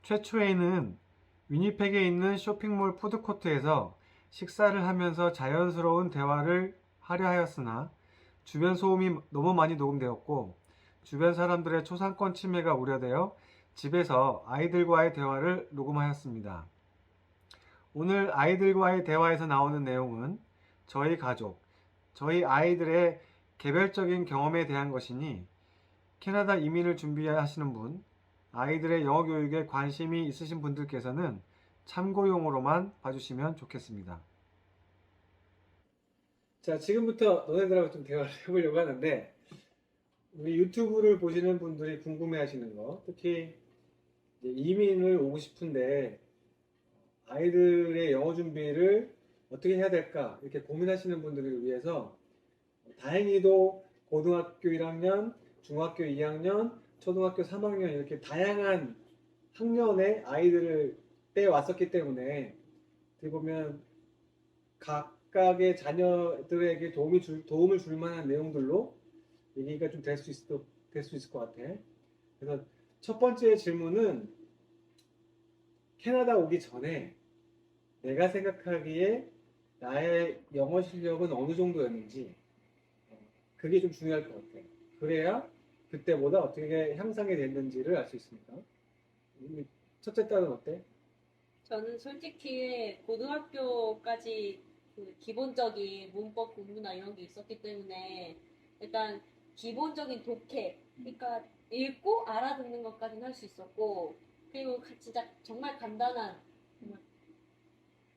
최초에는 위니펙에 있는 쇼핑몰 푸드코트에서 식사를 하면서 자연스러운 대화를 하려 하였으나 주변 소음이 너무 많이 녹음되었고 주변 사람들의 초상권 침해가 우려되어 집에서 아이들과의 대화를 녹음하였습니다. 오늘 아이들과의 대화에서 나오는 내용은 저희 가족, 저희 아이들의 개별적인 경험에 대한 것이니 캐나다 이민을 준비하시는 분, 아이들의 영어 교육에 관심이 있으신 분들께서는 참고용으로만 봐주시면 좋겠습니다. 자, 지금부터 너네들하고 좀 대화를 해보려고 하는데, 우리 유튜브를 보시는 분들이 궁금해 하시는 거, 특히 이제 이민을 오고 싶은데, 아이들의 영어 준비를 어떻게 해야 될까, 이렇게 고민하시는 분들을 위해서, 다행히도 고등학교 1학년, 중학교 2학년, 초등학교 3학년 이렇게 다양한 학년의 아이들을 빼왔었기 때문에 어떻게 보면 각각의 자녀들에게 도움을 줄 만한 내용들로 얘기가 좀 될 수 있을 것 같아. 그래서 첫 번째 질문은 캐나다 오기 전에 내가 생각하기에 나의 영어 실력은 어느 정도였는지 그게 좀 중요할 것 같아. 그래야 그때보다 어떻게 향상이 됐는지를 알 수 있습니다. 첫째 딸은 어때? 저는 솔직히 고등학교까지 그 기본적인 문법 공부나 이런 게 있었기 때문에 일단 기본적인 독해, 그러니까 읽고 알아듣는 것까지는 할 수 있었고, 그리고 진짜 정말 간단한 정말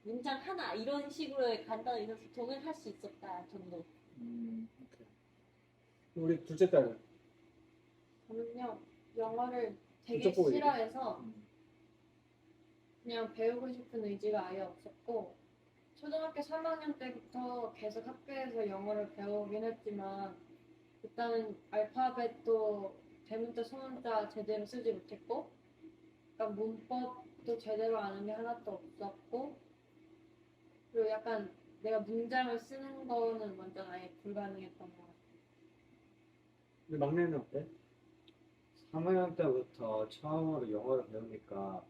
문장 하나 이런 식으로의 간단한 의사소통을 할 수 있었다 정도. 오케이. 우리 둘째 딸은 저는요, 영어를 되게 이쪽 보고 얘기해. 싫어해서 그냥 배우고 싶은 의지가 아예 없었고, 초등학교 3학년 때부터 계속 학교에서 영어를 배우긴 했지만, 일단은 알파벳도 대문자, 소문자 제대로 쓰지 못했고, 그러니까 문법도 제대로 아는 게 하나도 없었고, 그리고 약간 내가 문장을 쓰는 거는 완전 아예 불가능했던 것 같아요. 우리 막내는 어때? 3학년 때부터 처음으로 영어를 배우니까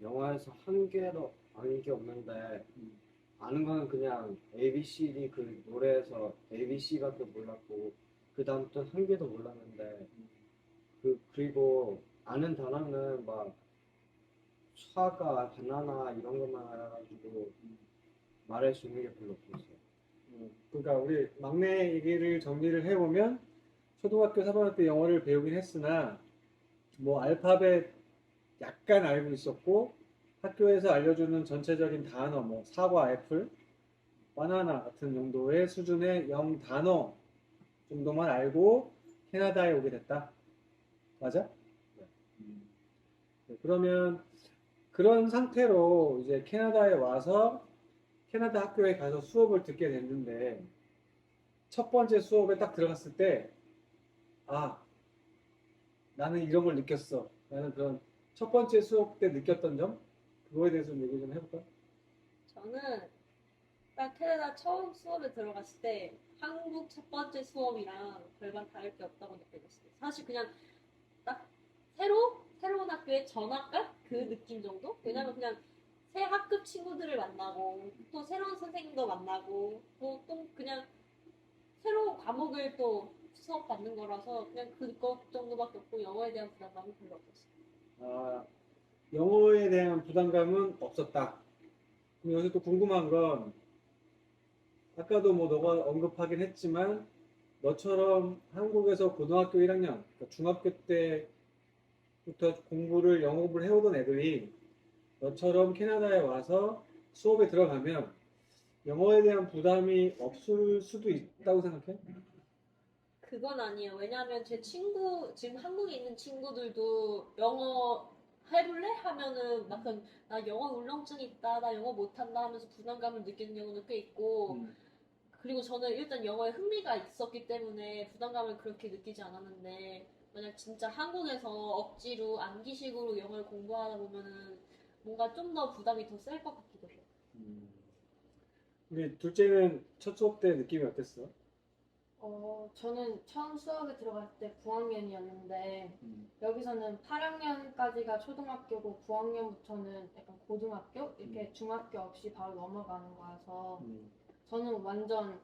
영어에서 한 개도 아는 게 없는데 아는 거는 그냥 ABCD 그 노래에서 ABC밖에 몰랐고 그 다음부터 한 개도 몰랐는데 그리고 아는 단어는 막 사과, 바나나 이런 것만 알아가지고 말할 수 있는 게 별로 없었어요. 그러니까 우리 막내 얘기를 정리를 해보면 초등학교 3학년 때 영어를 배우긴 했으나 뭐 알파벳 약간 알고 있었고 학교에서 알려주는 전체적인 단어 뭐 사과, 애플, 바나나 같은 정도의 수준의 영 단어 정도만 알고 캐나다에 오게 됐다. 맞아? 네, 그러면 그런 상태로 이제 캐나다에 와서 캐나다 학교에 가서 수업을 듣게 됐는데 첫 번째 수업에 딱 들어갔을 때 아, 나는 이런 걸 느꼈어. 나는 그런 첫 번째 수업 때 느꼈던 점 그거에 대해서 좀 얘기 좀 해볼까? 저는 딱 캐나다 처음 수업에 들어갔을 때 한국 첫 번째 수업이랑 별반 다를 게 없다고 느껴졌어요. 사실 그냥 딱 새로운 학교에 전학간 그 느낌 정도? 왜냐면 그냥 새 학급 친구들을 만나고 또 새로운 선생님도 만나고 또 그냥 새로운 과목을 또 수업 받는 거라서 그냥 그것 정도밖에 없고 영어에 대한 부담감이 별로 없었어요. 아, 영어에 대한 부담감은 없었다. 그럼 여기서 또 궁금한 건 아까도 뭐 너가 언급하긴 했지만 너처럼 한국에서 고등학교 1학년, 그러니까 중학교 때부터 영어를 해오던 애들이 너처럼 캐나다에 와서 수업에 들어가면 영어에 대한 부담이 없을 수도 있다고 생각해? 그건 아니에요. 왜냐하면 제 친구, 지금 한국에 있는 친구들도 영어 해볼래? 하면은 막 나 영어 울렁증 있다, 나 영어 못한다 하면서 부담감을 느끼는 경우도 꽤 있고, 그리고 저는 일단 영어에 흥미가 있었기 때문에 부담감을 그렇게 느끼지 않았는데, 만약 진짜 한국에서 억지로 암기식으로 영어를 공부하다 보면은 뭔가 좀 더 부담이 더 셀 것 같기도 해요. 우리 둘째는 첫 수업 때 느낌이 어땠어? 저는 처음 수업에 들어갈 때 9학년이었는데 음. 여기서는 8학년까지가 초등학교고 9학년부터는 약간 고등학교 이렇게 중학교 없이 바로 넘어가는 거라서 음. 저는 완전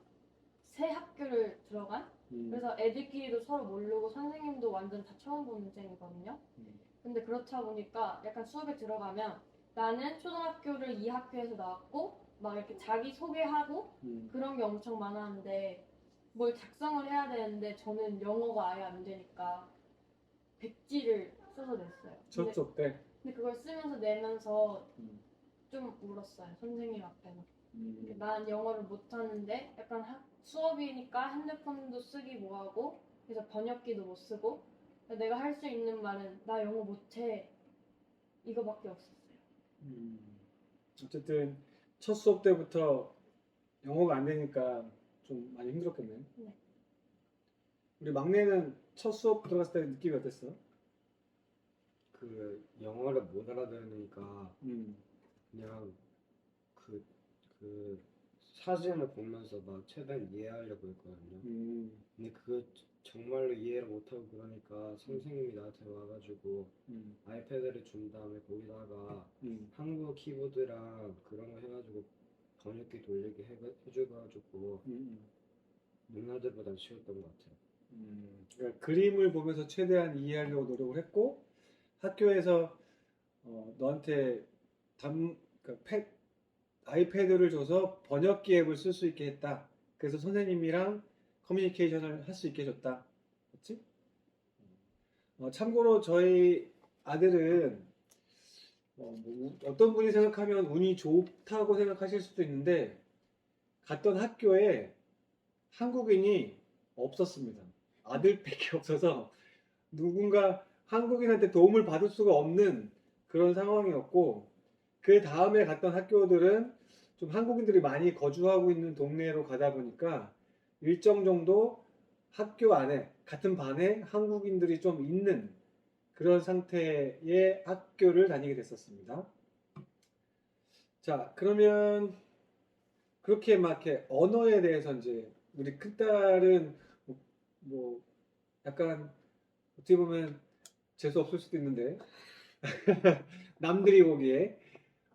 새 학교를 들어간 그래서 애들끼리도 서로 모르고 선생님도 완전 다 처음 보는 셈이거든요. 근데 그렇다 보니까 약간 수업에 들어가면 나는 초등학교를 이 학교에서 나왔고 막 이렇게 자기 소개하고 그런 게 엄청 많았는데 뭘 작성을 해야 되는데 저는 영어가 아예 안 되니까 백지를 써서 냈어요. 첫 수업 때. 근데 그걸 쓰면서 내면서 음. 좀 울었어요. 선생님 앞에서. 음. 난 영어를 못하는데 약간 수업이니까 핸드폰도 쓰기 뭐하고 그래서 번역기도 못 쓰고 내가 할 수 있는 말은 나 영어 못해 이거밖에 없었어요. 어쨌든 첫 수업 때부터 영어가 안 되니까 좀 많이 힘들었겠네. 네. 우리 막내는 첫 수업 들어갔을 때 느낌이 어땠어? 그 영어를 못 알아들으니까 음. 그냥 그 사진을 보면서 막 최대한 이해하려고 했거든요. 근데 그거 정말로 이해를 못하고 그러니까 선생님이 나한테 와가지고 아이패드를 준 다음에 거기다가 한국 키보드랑 그런 거 해가지고 번역기 돌리게 해줘가지고 누나들보다 쉬웠던 것 같아요. 그러니까 그림을 보면서 최대한 이해하려고 노력을 했고 학교에서 너한테 그러니까 아이패드를 줘서 번역기 앱을 쓸 수 있게 했다. 그래서 선생님이랑 커뮤니케이션을 할 수 있게 해줬다. 그렇지? 참고로 저희 아들은 어떤 분이 생각하면 운이 좋다고 생각하실 수도 있는데 갔던 학교에 한국인이 없었습니다. 아들밖에 없어서 누군가 한국인한테 도움을 받을 수가 없는 그런 상황이었고 그 다음에 갔던 학교들은 좀 한국인들이 많이 거주하고 있는 동네로 가다 보니까 일정 정도 학교 안에 같은 반에 한국인들이 좀 있는 그런 상태의 학교를 다니게 됐었습니다. 자, 그러면 그렇게 막 이렇게 언어에 대해서 이제 우리 큰딸은 뭐 약간 어떻게 보면 재수 없을 수도 있는데 남들이 보기에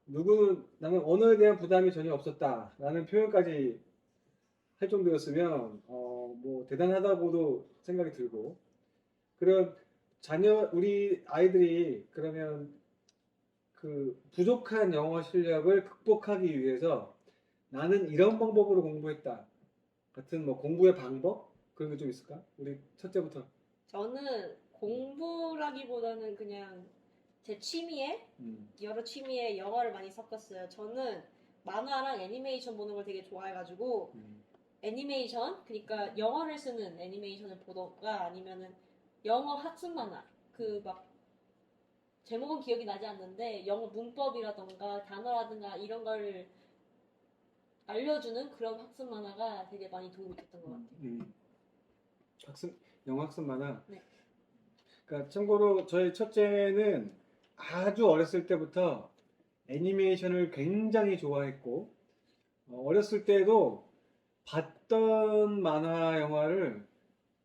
누구는 나는 언어에 대한 부담이 전혀 없었다라는 표현까지 할 정도였으면 뭐 대단하다고도 생각이 들고 그런 우리 아이들이 그러면 그 부족한 영어 실력을 극복하기 위해서 나는 이런 방법으로 공부했다 같은 뭐 공부의 방법 그런 게 좀 있을까? 우리 첫째부터. 저는 공부라기보다는 그냥 제 취미에 여러 취미에 영어를 많이 섞었어요. 저는 만화랑 애니메이션 보는 걸 되게 좋아해가지고 애니메이션 그러니까 영어를 쓰는 애니메이션을 보던가 아니면은 영어 학습 만화 그 막 제목은 기억이 나지 않는데 영어 문법이라던가 단어라든가 이런 걸 알려주는 그런 학습 만화가 되게 많이 도움이 됐던 것 같아요. 영어 학습 만화. 네. 그러니까 참고로 저희 첫째는 아주 어렸을 때부터 애니메이션을 굉장히 좋아했고 어렸을 때도 봤던 만화 영화를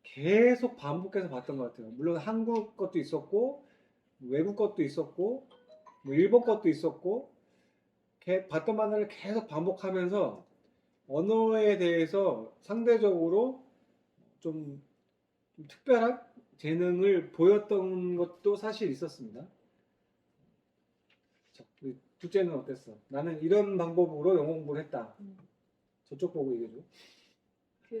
계속 반복해서 봤던 것 같아요. 물론 한국 것도 있었고 외국 것도 있었고 뭐 일본 것도 있었고 봤던 만화를 계속 반복하면서 언어에 대해서 상대적으로 좀 특별한 재능을 보였던 것도 사실 있었습니다. 자, 우리 둘째는 어땠어? 나는 이런 방법으로 영어 공부를 했다. 저쪽 보고 얘기해줘.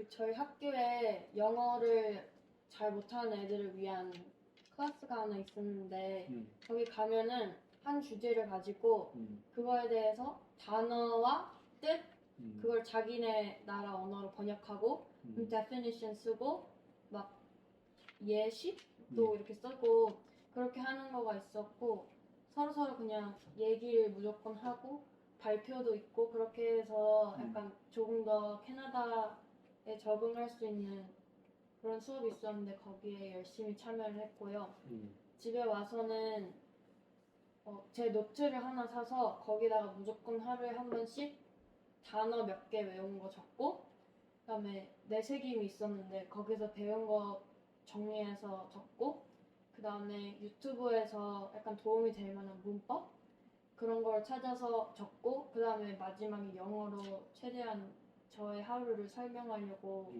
저희 학교에 영어를 잘 못하는 애들을 위한 클래스가 하나 있었는데 거기 가면은 한 주제를 가지고 그거에 대해서 단어와 뜻 그걸 자기네 나라 언어로 번역하고 definition 쓰고 막 예시도 이렇게 쓰고 그렇게 하는 거가 있었고 서로 그냥 얘기를 무조건 하고 발표도 있고 그렇게 해서 약간 조금 더 캐나다에 적응할 수 있는 그런 수업이 있었는데 거기에 열심히 참여를 했고요. 집에 와서는 제 노트를 하나 사서 거기다가 무조건 하루에 한 번씩 단어 몇 개 외운 거 적고 그다음에 내세김이 있었는데 거기서 배운 거 정리해서 적고, 그다음에 유튜브에서 약간 도움이 될 만한 문법 그런 걸 찾아서 적고, 그다음에 마지막에 영어로 최대한 저의 하루를 설명하려고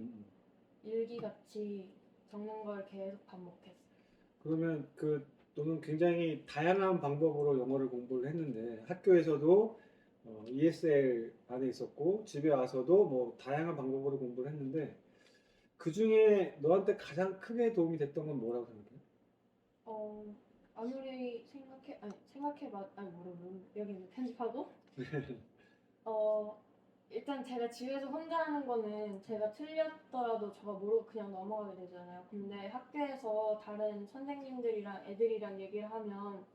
일기같이 적는 걸 계속 반복했어요. 그러면 너는 굉장히 다양한 방법으로 영어를 공부를 했는데 학교에서도 ESL 안에 있었고 집에 와서도 뭐 다양한 방법으로 공부를 했는데 그 중에 너한테 가장 크게 도움이 됐던 건 뭐라고 생각해? 아무리 생각해봐, 여기 편집하고. 일단 제가 집에서 혼자 하는 거는 제가 틀렸더라도 저가 모르고 그냥 넘어가게 되잖아요. 근데 학교에서 다른 선생님들이랑 애들이랑 얘기를 하면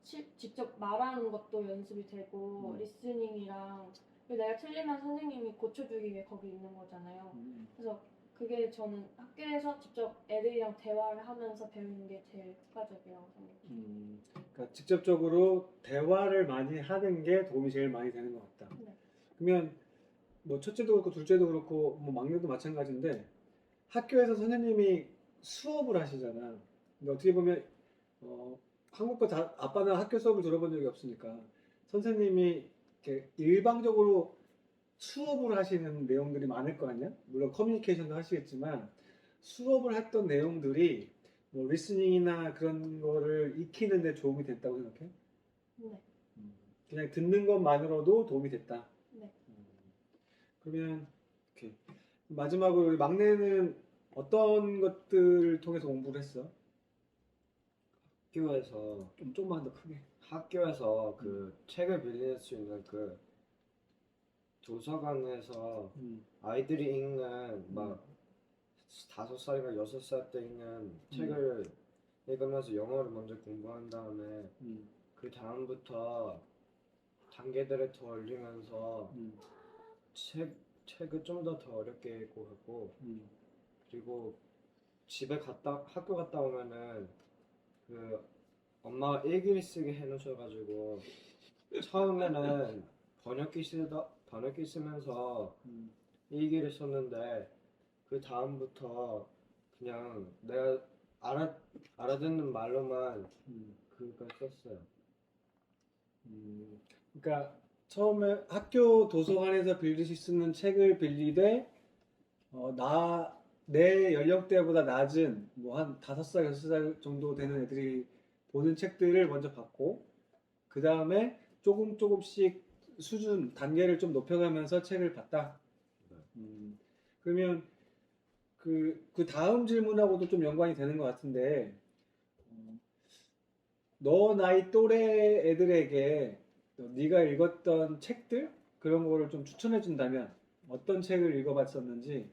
직접 말하는 것도 연습이 되고, 리스닝이랑, 그리고 내가 틀리면 선생님이 고쳐주기 위해 거기 있는 거잖아요. 그래서 그게 저는 학교에서 직접 애들이랑 대화를 하면서 배우는 게 제일 효과적이라고 생각해요. 그러니까 직접적으로 대화를 많이 하는 게 도움이 제일 많이 되는 것 같다. 네. 그러면 뭐 첫째도 그렇고 둘째도 그렇고 뭐 막내도 마찬가지인데 학교에서 선생님이 수업을 하시잖아. 근데 어떻게 보면 한국과 아빠는 학교 수업을 들어본 적이 없으니까 선생님이 이렇게 일방적으로 수업을 하시는 내용들이 많을 거 아니야? 물론 커뮤니케이션도 하시겠지만 수업을 했던 내용들이 뭐 리스닝이나 그런 거를 익히는 데 도움이 됐다고 생각해? 네. 그냥 듣는 것만으로도 도움이 됐다. 네. 그러면 이렇게 마지막으로 우리 막내는 어떤 것들을 통해서 공부를 했어? 학교에서 좀만 더 크게. 그 책을 빌릴 수 있는 그 도서관에서 아이들이 읽는 막 5살인가 6살 때 읽는 책을 읽으면서 영어를 먼저 공부한 다음에 그 다음부터 단계들을 더 올리면서 책을 좀 더 어렵게 읽고 하고, 그리고 학교 갔다 오면은 그 엄마가 일기를 쓰게 해놓으셔가지고 처음에는 번역기 쓰면서 일기를 썼는데 그 다음부터 그냥 내가 알아듣는 말로만 그걸 썼어요. 그러니까 처음에 학교 도서관에서 빌릴 수 있는 책을 빌리되 내 연령대보다 낮은 뭐 한 5살, 6살 정도 되는 애들이 보는 책들을 먼저 받고 그 다음에 조금씩 단계를 좀 높여가면서 책을 봤다. 그러면 그 다음 질문하고도 좀 연관이 되는 것 같은데 너 나이 또래 애들에게 네가 읽었던 책들 그런 거를 좀 추천해 준다면 어떤 책을 읽어봤었는지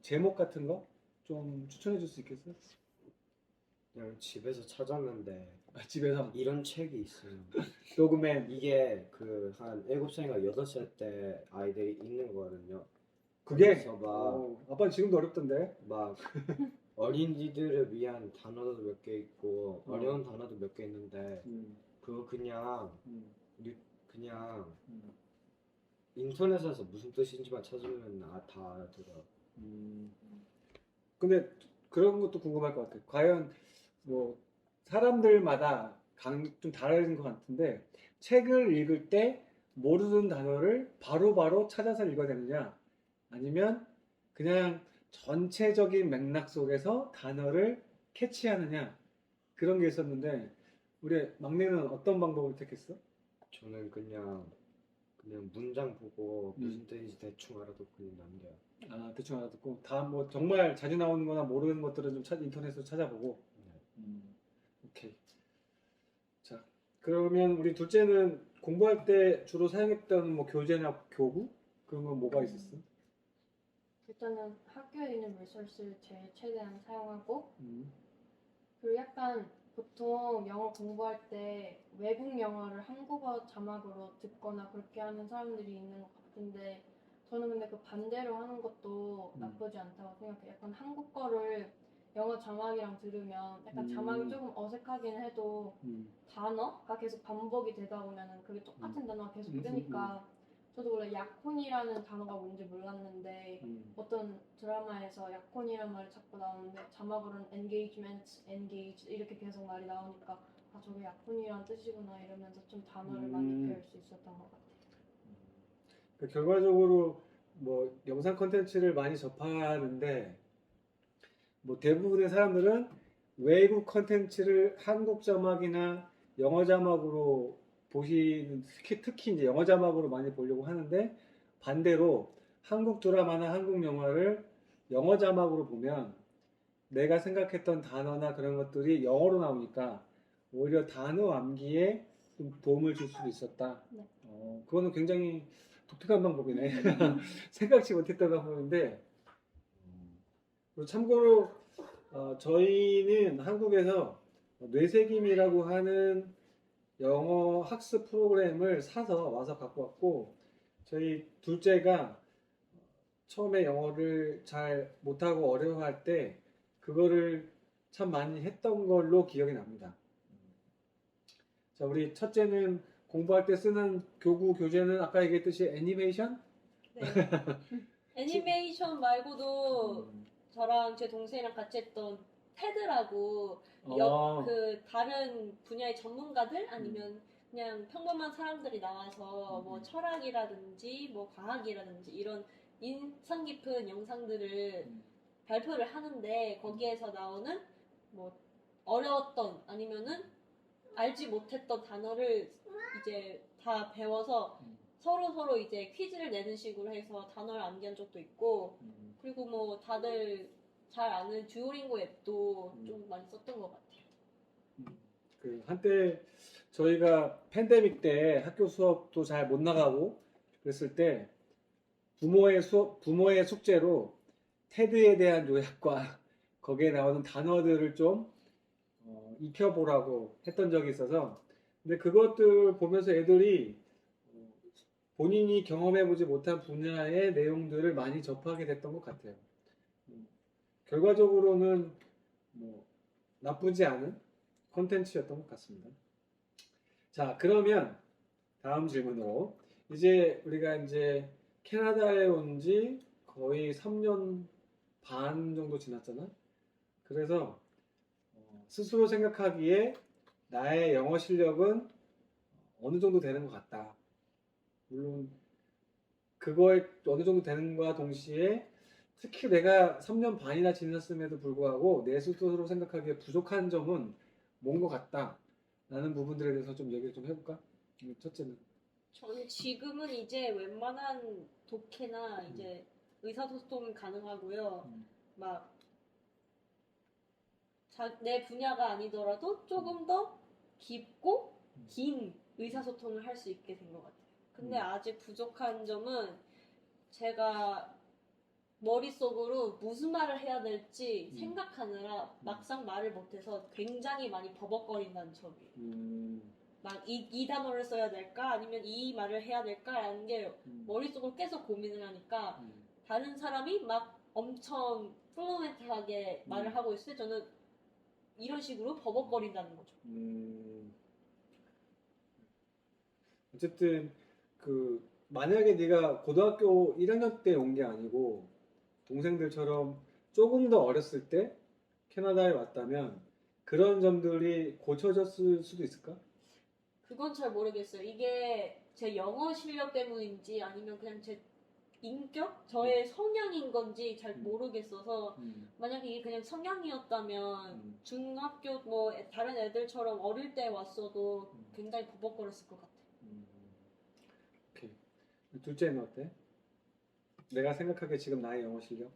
제목 같은 거 좀 추천해 줄 수 있겠어? 그냥 집에서 찾았는데 집에서 이런 책이 있어요. 도그맨 이게 그 한 7살인가 8살 때 아이들이 읽는 거거든요. 그게 그래서 아빠는 지금도 어렵던데. 막 어린이들을 위한 단어도 몇 개 있고 어려운 단어도 몇 개 있는데 그거 그냥 인터넷에서 무슨 뜻인지만 찾으면 다 알아들어. 근데 그런 것도 궁금할 것 같아. 과연 뭐 사람들마다 좀 다른 것 같은데 책을 읽을 때 모르는 단어를 바로바로 찾아서 읽어야 되느냐 아니면 그냥 전체적인 맥락 속에서 단어를 캐치하느냐 그런 게 있었는데 우리 막내는 어떤 방법을 택했어? 저는 그냥 문장 보고 무슨 뜻인지 대충 알아듣고 그냥 남겨요. 대충 알아듣고 다 뭐 정말 자주 나오는 거나 모르는 것들은 좀 인터넷으로 찾아보고. 오케이. 자, 그러면 우리 둘째는 공부할 때 주로 사용했던 뭐 교재나 교구 그런 건 뭐가 있었어? 일단은 학교에 있는 리소스를 제일 최대한 사용하고, 그리고 약간 보통 영어 공부할 때 외국 영어를 한국어 자막으로 듣거나 그렇게 하는 사람들이 있는 것 같은데, 저는 근데 그 반대로 하는 것도 나쁘지 않다고 생각해요. 약간 한국 거를 영어 자막이랑 들으면 약간 자막이 조금 어색하긴 해도 단어가 계속 반복이 되다 보면은 그게 똑같은 단어가 계속 뜨니까 저도 원래 약혼이라는 단어가 뭔지 몰랐는데 어떤 드라마에서 약혼이란 말이 자꾸 나오는데 자막으로는 engagement, engage 이렇게 계속 말이 나오니까 아 저게 약혼이란 뜻이구나 이러면서 좀 단어를 많이 배울 수 있었던 것 같아요. 결과적으로 뭐 영상 콘텐츠를 많이 접하는데 뭐 대부분의 사람들은 외국 콘텐츠를 한국 자막이나 영어 자막으로 보시는 특히 이제 영어 자막으로 많이 보려고 하는데 반대로 한국 드라마나 한국 영화를 영어 자막으로 보면 내가 생각했던 단어나 그런 것들이 영어로 나오니까 오히려 단어 암기에 좀 도움을 줄 수도 있었다. 네. 그거는 굉장히 독특한 방법이네. 생각지 못했던 방법인데 그리고 참고로 저희는 한국에서 뇌새김이라고 하는 영어 학습 프로그램을 사서 와서 갖고 왔고 저희 둘째가 처음에 영어를 잘 못하고 어려워할 때 그거를 참 많이 했던 걸로 기억이 납니다. 자, 우리 첫째는 공부할 때 쓰는 교구 교재는 아까 얘기했듯이 애니메이션? 네. 애니메이션 말고도 저랑 제 동생이랑 같이 했던 테드라고 그 다른 분야의 전문가들 아니면 그냥 평범한 사람들이 나와서 뭐 철학이라든지 뭐 과학이라든지 이런 인상 깊은 영상들을 발표를 하는데 거기에서 나오는 뭐 어려웠던 아니면은 알지 못했던 단어를 이제 다 배워서 서로 이제 퀴즈를 내는 식으로 해서 단어를 암기한 적도 있고 그리고 뭐 다들 잘 아는 듀오링고 앱도 좀 많이 썼던 것 같아요. 그 한때 저희가 팬데믹 때 학교 수업도 잘 못 나가고 그랬을 때 부모의 숙제로 테드에 대한 요약과 거기에 나오는 단어들을 좀 익혀보라고 했던 적이 있어서 근데 그것들 보면서 애들이 본인이 경험해보지 못한 분야의 내용들을 많이 접하게 됐던 것 같아요. 결과적으로는 뭐 나쁘지 않은 콘텐츠였던 것 같습니다. 자, 그러면 다음 질문으로 이제 우리가 이제 캐나다에 온 지 거의 3년 반 정도 지났잖아. 그래서 스스로 생각하기에 나의 영어 실력은 어느 정도 되는 것 같다. 물론 그거에 어느 정도 되는 것과 동시에 특히 내가 3년 반이나 지났음에도 불구하고 내 스스로 생각하기에 부족한 점은 뭔 것 같다. 라는 부분들에 대해서 좀 얘기를 좀 해볼까? 첫째는. 저는 지금은 이제 웬만한 독해나 이제 의사소통 가능하고요. 막 내 분야가 아니더라도 조금 더 깊고 긴 의사소통을 할 수 있게 된 것 같아요. 근데 아직 부족한 점은 제가 머릿속으로 무슨 말을 해야 될지 생각하느라 막상 말을 못해서 굉장히 많이 버벅거린다는 점이에요. 막 이 단어를 써야 될까? 아니면 이 말을 해야 될까? 라는 게 머릿속으로 계속 고민을 하니까 다른 사람이 막 엄청 플루엔트하게 말을 하고 있을 때 저는 이런 식으로 버벅거린다는 거죠. 어쨌든 그 만약에 네가 고등학교 1학년 때 온 게 아니고 동생들처럼 조금 더 어렸을 때 캐나다에 왔다면 그런 점들이 고쳐졌을 수도 있을까? 그건 잘 모르겠어요. 이게 제 영어 실력 때문인지 아니면 그냥 제 인격? 저의 성향인 건지 잘 모르겠어서 만약에 이게 그냥 성향이었다면 중학교 뭐 다른 애들처럼 어릴 때 왔어도 굉장히 버벅거렸을 것 같아요. 오케이. 둘째는 어때? 내가 생각하기에 지금 나의 영어 실력?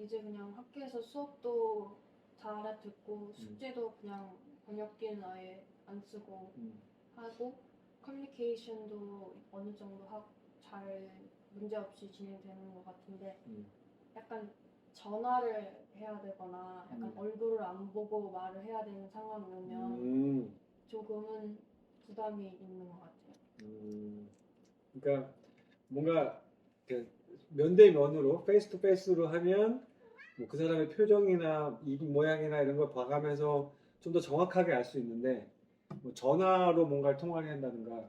이제 그냥 학교에서 수업도 다 알아듣고 숙제도 그냥 번역기는 아예 안 쓰고 하고 커뮤니케이션도 어느 정도 잘 문제 없이 진행되는 것 같은데 약간 전화를 해야 되거나 약간 얼굴을 안 보고 말을 해야 되는 상황이 오면 조금은 부담이 있는 것 같아요. 그러니까 뭔가 면대면으로 페이스 투 페이스로 하면 뭐 그 사람의 표정이나 입 모양이나 이런 걸 봐가면서 좀 더 정확하게 알 수 있는데 뭐 전화로 뭔가를 통화를 한다든가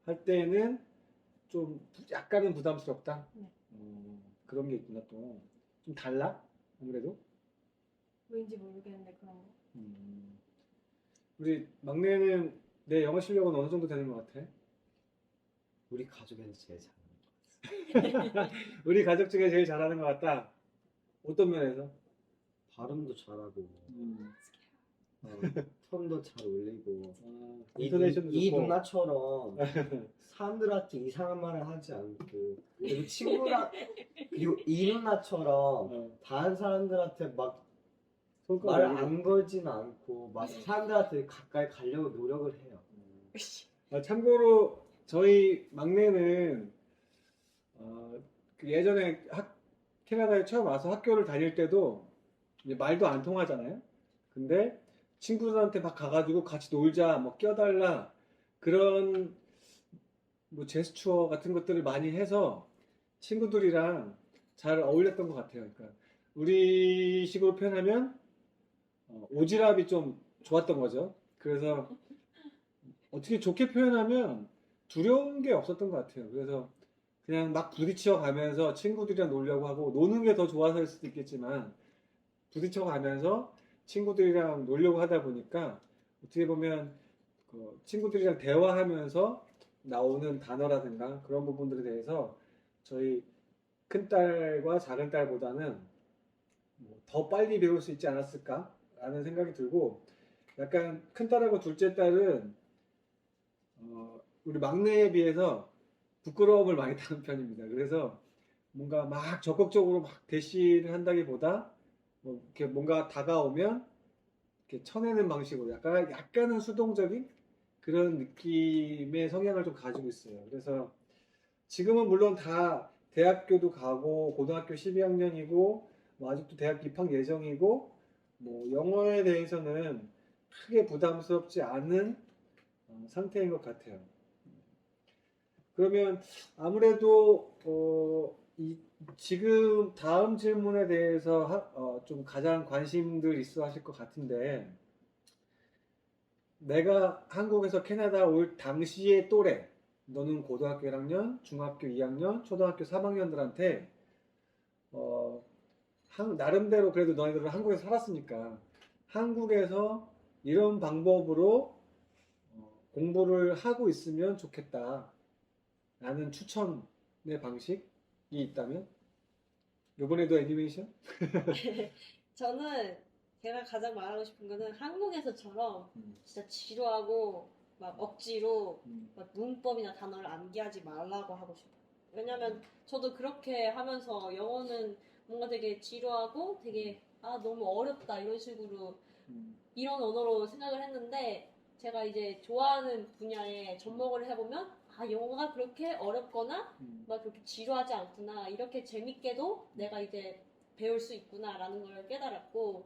할 때는 좀 약간은 부담스럽다. 네. 그런 게 있구나 또. 좀 달라? 아무래도. 왠지 모르겠는데 그런 거. 우리 막내는 내 영어 실력은 어느 정도 되는 것 같아? 우리 가족에서 제일 잘하는 우리 가족 중에 제일 잘하는 것 같다. 어떤 면에서? 발음도 잘하고 음. 톤도 잘 올리고 인터네이션도 이 좋고. 누나처럼 사람들한테 이상한 말을 하지 않고 그리고 친구랑 그리고 이 누나처럼 다른 사람들한테 막 손가락 말 올리고. 안 걸지는 않고 막 사람들한테 가까이 가려고 노력을 해요. 참고로 저희 막내는 그 예전에 캐나다에 처음 와서 학교를 다닐 때도 이제 말도 안 통하잖아요. 근데 친구들한테 막 가가지고 같이 놀자, 뭐 껴달라 그런 뭐 제스처 같은 것들을 많이 해서 친구들이랑 잘 어울렸던 것 같아요. 그러니까 우리식으로 표현하면 오지랖이 좀 좋았던 거죠. 그래서 어떻게 좋게 표현하면 두려운 게 없었던 것 같아요. 그래서 그냥 막 부딪혀 가면서 친구들이랑 놀려고 하고 노는 게 더 좋아서일 수도 있겠지만 부딪혀 가면서 친구들이랑 놀려고 하다 보니까 어떻게 보면 그 친구들이랑 대화하면서 나오는 단어라든가 그런 부분들에 대해서 저희 큰딸과 작은딸보다는 뭐더 빨리 배울 수 있지 않았을까라는 생각이 들고 약간 큰딸하고 둘째 딸은 우리 막내에 비해서 부끄러움을 많이 타는 편입니다. 그래서 뭔가 막 적극적으로 막 대시를 한다기보다 뭐 이렇게 뭔가 다가오면 이렇게 쳐내는 방식으로 약간은 수동적인 그런 느낌의 성향을 좀 가지고 있어요. 그래서 지금은 물론 다 대학교도 가고 고등학교 12학년이고 뭐 아직도 대학 입학 예정이고 뭐 영어에 대해서는 크게 부담스럽지 않은 상태인 것 같아요. 그러면 아무래도 지금 다음 질문에 대해서 좀 가장 관심들 있어 하실 것 같은데 내가 한국에서 캐나다 올 당시의 또래 너는 고등학교 1학년, 중학교 2학년, 초등학교 3학년들한테 나름대로 그래도 너희들은 한국에서 살았으니까 한국에서 이런 방법으로 공부를 하고 있으면 좋겠다 라는 추천의 방식이 있다면? 요번에도 애니메이션? 저는 제가 가장 말하고 싶은 거는 한국에서처럼 진짜 지루하고 막 억지로 막 문법이나 단어를 암기하지 말라고 하고 싶어요. 왜냐면 저도 그렇게 하면서 영어는 뭔가 되게 지루하고 되게 너무 어렵다 이런 식으로 이런 언어로 생각을 했는데 제가 이제 좋아하는 분야에 접목을 해보면 영어가 그렇게 어렵거나 막 그렇게 지루하지 않구나 이렇게 재밌게도 내가 이제 배울 수 있구나라는 걸 깨달았고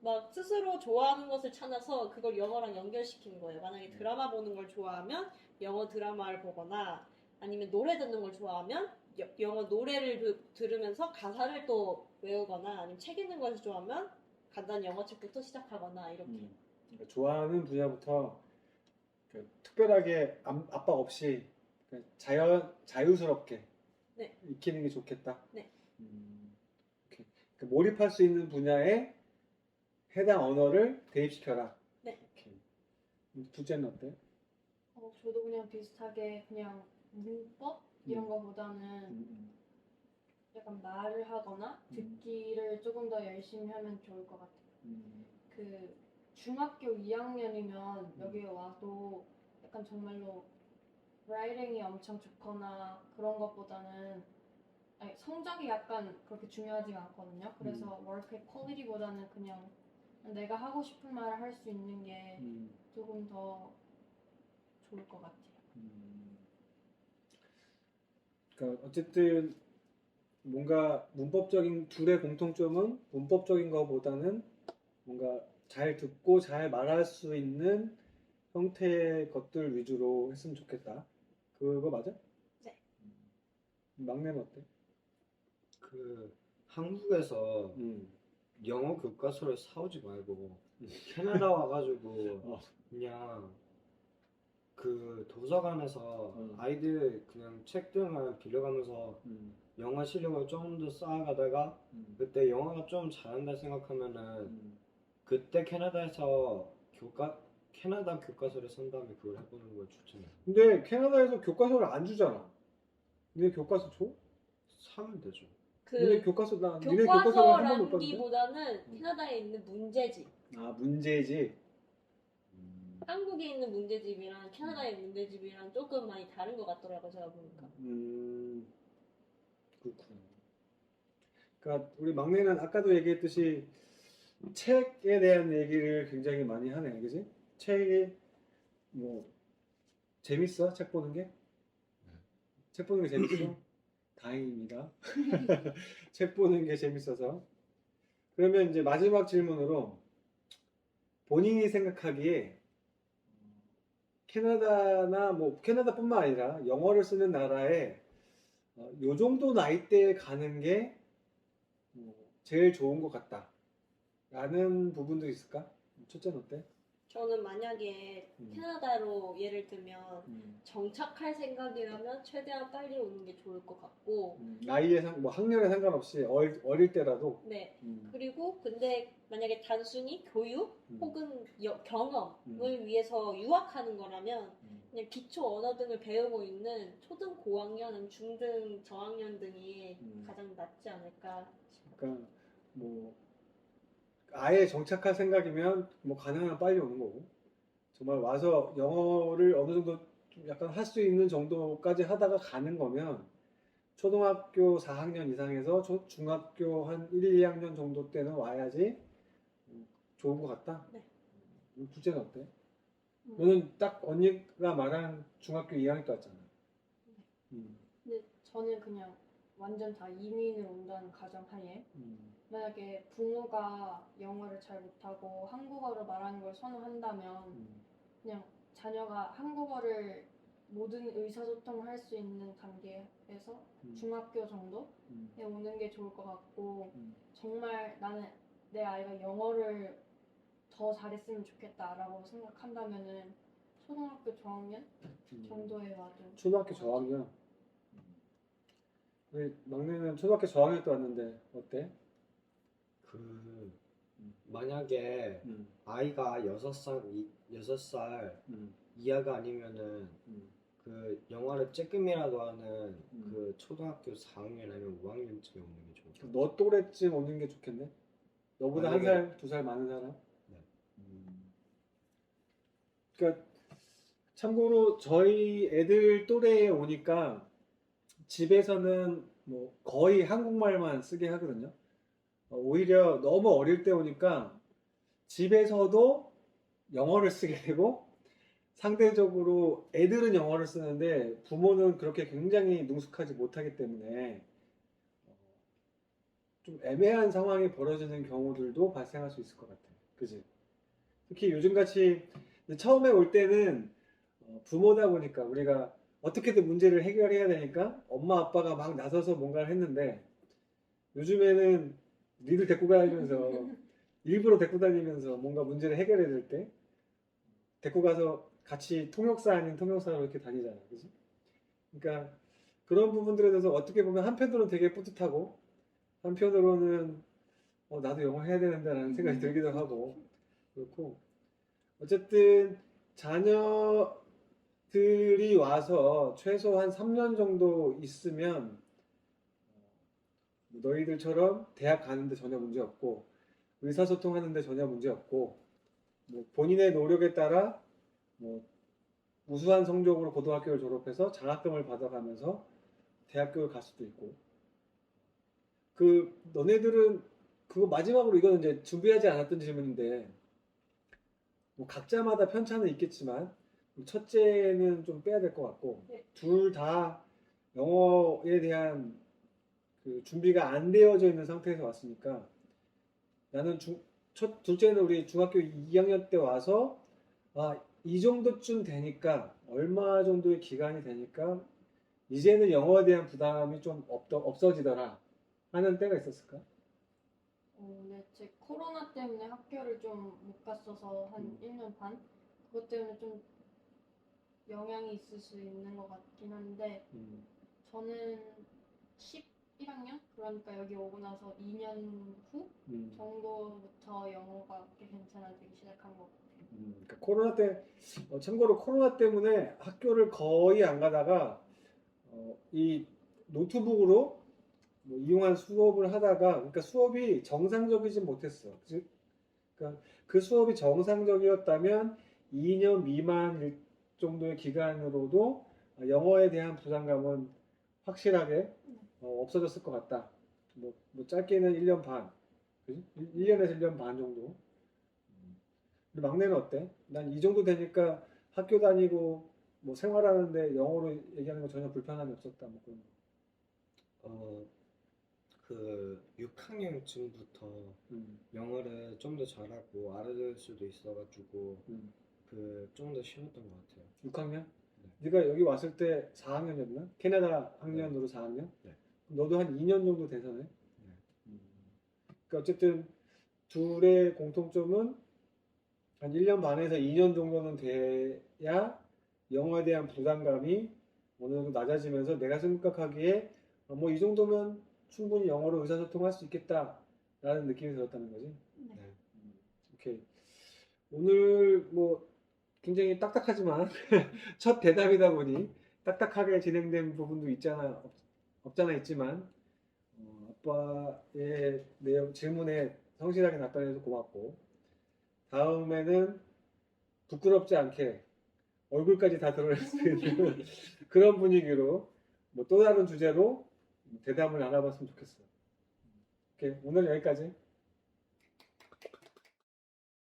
막 스스로 좋아하는 것을 찾아서 그걸 영어랑 연결시키는 거예요. 만약에 드라마 보는 걸 좋아하면 영어 드라마를 보거나 아니면 노래 듣는 걸 좋아하면 영어 노래를 들으면서 가사를 또 외우거나 아니면 책 읽는 것을 좋아하면 간단히 영어 책부터 시작하거나 이렇게. 그러니까 좋아하는 분야부터 특별하게 압박 없이 자유스럽게 네. 익히는 게 좋겠다. 네. 오케이. 그러니까 몰입할 수 있는 분야에 해당 언어를 대입시켜라. 네. 오케이. 둘째는 어때? 저도 그냥 비슷하게 그냥 문법 이런 거보다는 약간 말을 하거나 듣기를 조금 더 열심히 하면 좋을 것 같아요. 그 중학교 2학년이면 여기에 와도 약간 정말로 라이팅이 엄청 좋거나 그런 것보다는 성적이 약간 그렇게 중요하지가 않거든요. 그래서 워크의 퀄리티보다는 그냥 내가 하고 싶은 말을 할 수 있는 게 조금 더 좋을 것 같아요. 그러니까 어쨌든 뭔가 문법적인 둘의 공통점은 문법적인 것보다는 뭔가 잘 듣고 잘 말할 수 있는 형태의 것들 위주로 했으면 좋겠다. 그거 맞아? 네. 막내는 어때? 그 한국에서 영어 교과서를 사오지 말고 캐나다 와가지고 그냥 그 도서관에서 아이들 그냥 책들만 빌려가면서 영어 실력을 좀 더 쌓아가다가 그때 영어가 좀 잘한다 생각하면은 그때 캐나다 교과서를 산 다음에 그걸 해보는 걸 추천해요. 근데 캐나다에서 교과서를 안 주잖아. 니네 교과서 줘? 사면 되죠. 니네 그 교과서 니네 교과서를 한 번도 못 봤는데? 교과서라기보다는 캐나다에 있는 문제집. 아 문제지. 한국에 있는 문제집이랑 캐나다에 있는 문제집이랑 조금 많이 다른 것 같더라고요, 제가 보니까. 그렇구나. 그러니까 우리 막내는 아까도 얘기했듯이 책에 대한 얘기를 굉장히 많이 하네, 그지? 책이 뭐 재밌어? 책 보는 게? 책 보는 게 재밌어? 다행입니다. 책 보는 게 재밌어서. 그러면 이제 마지막 질문으로 본인이 생각하기에 캐나다나 뭐 캐나다뿐만 아니라 영어를 쓰는 나라에 요 정도 나이대에 가는 게 제일 좋은 것 같다. 라는 부분도 있을까? 첫째는 어때? 저는 만약에 캐나다로 예를 들면 정착할 생각이라면 최대한 빨리 오는 게 좋을 것 같고, 나이에 뭐 학년에 상관없이 어릴 때라도. 네. 그리고 근데 만약에 단순히 교육 혹은 경험을 위해서 유학하는 거라면 그냥 기초 언어 등을 배우고 있는 초등 고학년, 중등 저학년 등이 가장 낫지 않을까. 그러니까 뭐 아예 정착할 생각이면 뭐 가능하면 빨리 오는 거고, 정말 와서 영어를 어느 정도 좀 약간 할 수 있는 정도까지 하다가 가는 거면 초등학교 4학년 이상에서 중학교 한 1, 2학년 정도 때는 와야지 좋은 것 같다. 네. 둘째는 어때? 너는 딱 언니가 말한 중학교 2학년 때 왔잖아. 근데 저는 그냥 완전 다 이민을 온다는 가정하에 만약에 부모가 영어를 잘 못하고 한국어로 말하는 걸 선호한다면 그냥 자녀가 한국어를 모든 의사소통을 할 수 있는 단계에서 중학교 정도에 오는 게 좋을 것 같고 정말 나는 내 아이가 영어를 더 잘했으면 좋겠다라고 생각한다면은 초등학교 저학년 정도에 와도 초등학교 저학년. 우리 막내는 초등학교 저학년 때 왔는데 어때? 만약에 아이가 6살 이하가 아니면은 그 영어를 조금이라도 하는 그 초등학교 4학년 아니면 5학년쯤에 오는 게 좋을 것 같아요. 너 또래쯤 오는 게 좋겠네? 너보다 한 만약에- 살, 2살 많은 사람? 네. 그러니까 참고로 저희 애들 또래에 오니까 집에서는 뭐 거의 한국말만 쓰게 하거든요. 오히려 너무 어릴 때 오니까 집에서도 영어를 쓰게 되고 상대적으로 애들은 영어를 쓰는데 부모는 그렇게 굉장히 능숙하지 못하기 때문에 좀 애매한 상황이 벌어지는 경우들도 발생할 수 있을 것 같아. 그지? 특히 요즘같이 처음에 올 때는 부모다 보니까 우리가 어떻게든 문제를 해결해야 되니까 엄마 아빠가 막 나서서 뭔가를 했는데 요즘에는 니들 데리고 다니면서 일부러 데리고 다니면서 뭔가 문제를 해결해야 될 때 데리고 가서 같이 통역사 아닌 통역사로 이렇게 다니잖아. 그지? 그러니까 그런 부분들에 대해서 어떻게 보면 한편으로는 되게 뿌듯하고 한편으로는 나도 영어 해야 되는데 라는 생각이 들기도 하고 그렇고 어쨌든 자녀들이 와서 최소한 3년 정도 있으면 너희들처럼 대학 가는데 전혀 문제 없고 의사소통하는데 전혀 문제 없고 뭐 본인의 노력에 따라 뭐 우수한 성적으로 고등학교를 졸업해서 장학금을 받아가면서 대학교를 갈 수도 있고 너네들은 그거 마지막으로 이거는 이제 준비하지 않았던 질문인데 뭐 각자마다 편차는 있겠지만 첫째는 좀 빼야 될 것 같고 네. 둘 다 영어에 대한 그 준비가 안 되어져 있는 상태에서 왔으니까 나는 둘째는 우리 중학교 2학년 때 와서 이 정도쯤 되니까 얼마 정도의 기간이 되니까 이제는 영어에 대한 부담이 좀 없어지더라 하는 때가 있었을까? 네, 제 코로나 때문에 학교를 좀 못 갔어서 한 1년 반? 그것 때문에 좀 영향이 있을 수 있는 것 같긴 한데 저는 11학년? 그러니까 여기 오고 나서 2년 후 정도부터 영어가 꽤 괜찮아지기 시작한 것 같아요. 그러니까 코로나 때 참고로 코로나 때문에 학교를 거의 안 가다가 이 노트북으로 뭐 이용한 수업을 하다가 그러니까 수업이 정상적이지 못했어. 그러니까 그 수업이 정상적이었다면 2년 미만 정도의 기간으로도 영어에 대한 부담감은 확실하게 없어졌을 것 같다. 뭐 짧게는 1년 반, 그지? 1년에서 1년 반 정도. 근데 막내는 어때? 난 이 정도 되니까 학교 다니고 뭐 생활하는데 영어로 얘기하는 거 전혀 불편함이 없었다. 뭐 그런 거. 그 6학년쯤부터 영어를 좀 더 잘하고 알아들 수도 있어가지고 그 좀 더 쉬웠던 것 같아요. 6학년? 네가 여기 왔을 때 4학년이었나? 캐나다 학년으로 4학년? 네. 너도 한 2년 정도 돼서네. 그러니까 어쨌든 둘의 공통점은 한 1년 반에서 2년 정도는 돼야 영어에 대한 부담감이 어느 정도 낮아지면서 내가 생각하기에 뭐 이 정도면 충분히 영어로 의사소통할 수 있겠다라는 느낌이 들었다는 거지. 네. 오케이. 오늘 뭐 굉장히 딱딱하지만 첫 대답이다 보니 딱딱하게 진행된 부분도 있잖아 없잖아 있지만 아빠의 내용 질문에 성실하게 답변해서 고맙고 다음에는 부끄럽지 않게 얼굴까지 다 드러낼 수 있는 그런 분위기로 뭐 또 다른 주제로 대답을 나눠봤으면 좋겠어. 오케이, 오늘 여기까지.